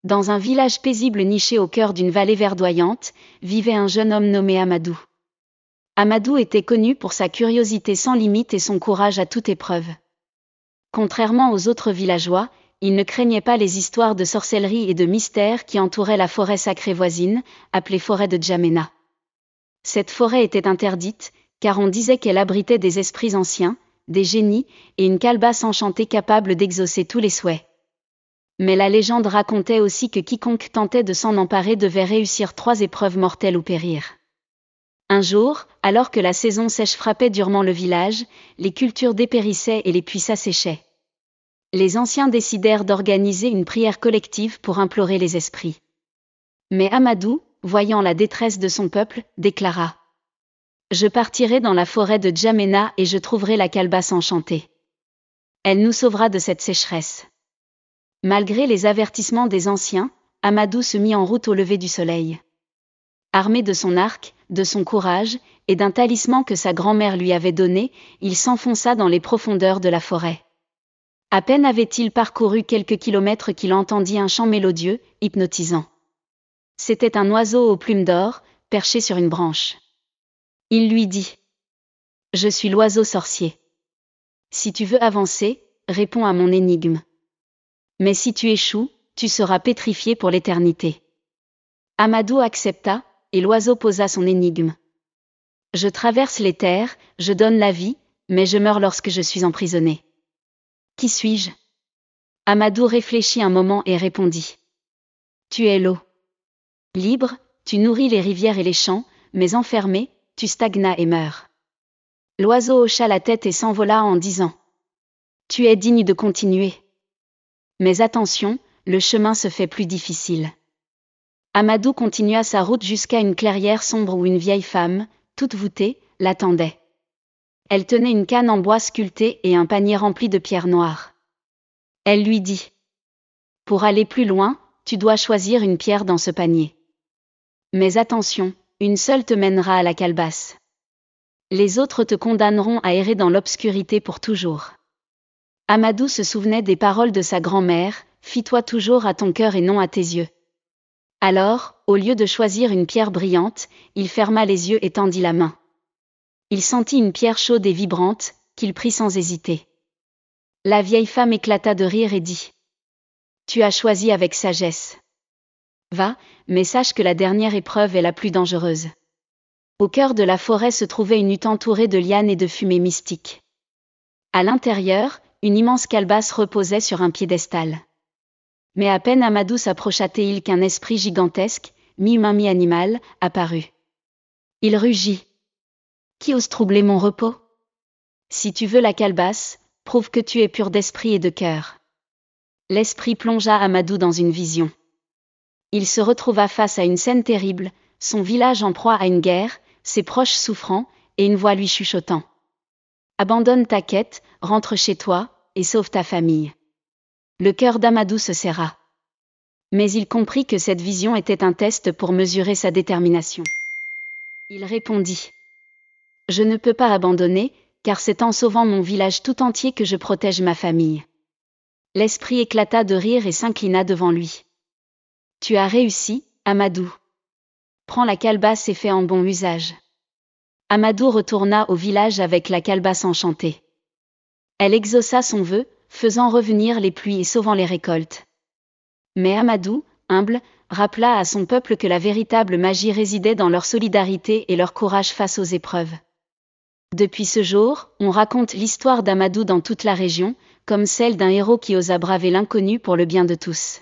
Dans un village paisible niché au cœur d'une vallée verdoyante, vivait un jeune homme nommé Amadou. Amadou était connu pour sa curiosité sans limite et son courage à toute épreuve. Contrairement aux autres villageois, il ne craignait pas les histoires de sorcellerie et de mystères qui entouraient la forêt sacrée voisine, appelée forêt de Djamena. Cette forêt était interdite, car on disait qu'elle abritait des esprits anciens, des génies, et une calebasse enchantée capable d'exaucer tous les souhaits. Mais la légende racontait aussi que quiconque tentait de s'en emparer devait réussir 3 épreuves mortelles ou périr. Un jour, alors que la saison sèche frappait durement le village, les cultures dépérissaient et les puits s'asséchaient. Les anciens décidèrent d'organiser une prière collective pour implorer les esprits. Mais Amadou, voyant la détresse de son peuple, déclara : « Je partirai dans la forêt de Djamena et je trouverai la calebasse enchantée. Elle nous sauvera de cette sécheresse. » Malgré les avertissements des anciens, Amadou se mit en route au lever du soleil. Armé de son arc, de son courage, et d'un talisman que sa grand-mère lui avait donné, il s'enfonça dans les profondeurs de la forêt. À peine avait-il parcouru quelques kilomètres qu'il entendit un chant mélodieux, hypnotisant. C'était un oiseau aux plumes d'or, perché sur une branche. Il lui dit : « Je suis l'oiseau sorcier. Si tu veux avancer, réponds à mon énigme. Mais si tu échoues, tu seras pétrifié pour l'éternité. » Amadou accepta, et l'oiseau posa son énigme. « Je traverse les terres, je donne la vie, mais je meurs lorsque je suis emprisonné. Qui suis-je ? » Amadou réfléchit un moment et répondit : « Tu es l'eau. Libre, tu nourris les rivières et les champs, mais enfermé, tu stagnas et meurs. » L'oiseau hocha la tête et s'envola en disant : « Tu es digne de continuer. Mais attention, le chemin se fait plus difficile. » Amadou continua sa route jusqu'à une clairière sombre où une vieille femme, toute voûtée, l'attendait. Elle tenait une canne en bois sculpté et un panier rempli de pierres noires. Elle lui dit : « Pour aller plus loin, tu dois choisir une pierre dans ce panier. Mais attention, une seule te mènera à la calebasse. Les autres te condamneront à errer dans l'obscurité pour toujours. » Amadou se souvenait des paroles de sa grand-mère : « Fie-toi toujours à ton cœur et non à tes yeux. » Alors, au lieu de choisir une pierre brillante, il ferma les yeux et tendit la main. Il sentit une pierre chaude et vibrante, qu'il prit sans hésiter. La vieille femme éclata de rire et dit : « Tu as choisi avec sagesse. Va, mais sache que la dernière épreuve est la plus dangereuse. » Au cœur de la forêt se trouvait une hutte entourée de lianes et de fumée mystique. À l'intérieur, une immense calebasse reposait sur un piédestal. Mais à peine Amadou s'approcha-t-il qu'un esprit gigantesque, mi-humain mi-animal, apparut. Il rugit : « Qui ose troubler mon repos ? Si tu veux la calebasse, prouve que tu es pur d'esprit et de cœur. » L'esprit plongea Amadou dans une vision. Il se retrouva face à une scène terrible, son village en proie à une guerre, ses proches souffrant, et une voix lui chuchotant : « Abandonne ta quête, rentre chez toi, et sauve ta famille. » Le cœur d'Amadou se serra. Mais il comprit que cette vision était un test pour mesurer sa détermination. Il répondit : « Je ne peux pas abandonner, car c'est en sauvant mon village tout entier que je protège ma famille. » L'esprit éclata de rire et s'inclina devant lui. « Tu as réussi, Amadou. Prends la calebasse et fais en bon usage. » Amadou retourna au village avec la calebasse enchantée. Elle exauça son vœu, faisant revenir les pluies et sauvant les récoltes. Mais Amadou, humble, rappela à son peuple que la véritable magie résidait dans leur solidarité et leur courage face aux épreuves. Depuis ce jour, on raconte l'histoire d'Amadou dans toute la région, comme celle d'un héros qui osa braver l'inconnu pour le bien de tous.